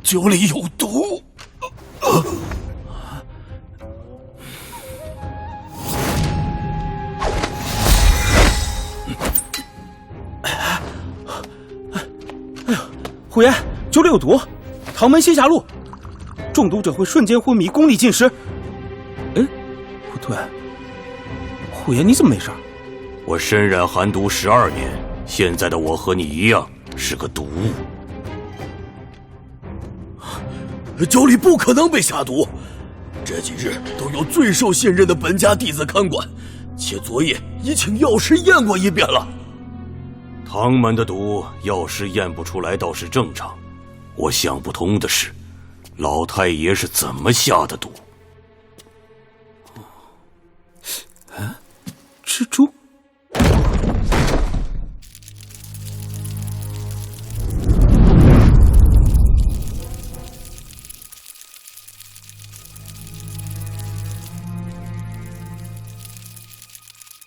酒里有毒。虎爷，酒里有毒，唐门先下路，中毒者会瞬间昏迷，功力尽失。哎，不对，虎爷你怎么没事？我身染寒毒12年，现在的我和你一样是个毒物。酒里不可能被下毒，这几日都有最受信任的本家弟子看管，且昨夜已请药师验过一遍了。唐门的毒，药师验不出来倒是正常。我想不通的是，老太爷是怎么下的毒？蜘蛛？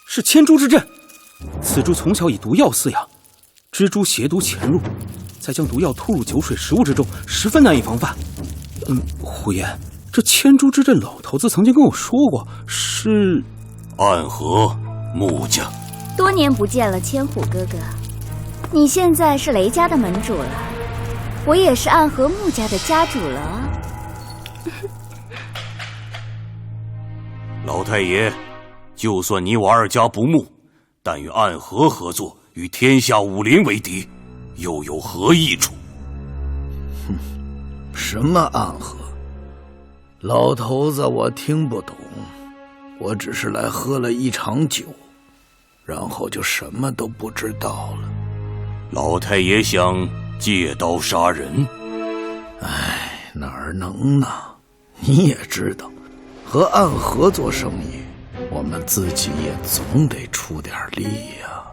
是千蛛之阵，此蛛从小以毒药饲养，蜘蛛携毒潜入，再将毒药吐入酒水食物之中，十分难以防范。虎爷，这千蛛之阵，老头子曾经跟我说过，是暗河穆家。多年不见了，千虎哥哥，你现在是雷家的门主了，我也是暗河穆家的家主了。老太爷，就算你我二家不睦，但与暗河合作，与天下武林为敌，又有何益处？什么暗河？老头子，我听不懂。我只是来喝了一场酒，然后就什么都不知道了。老太爷想借刀杀人？哎，哪儿能呢？你也知道，和暗河做生意，我们自己也总得出点力呀。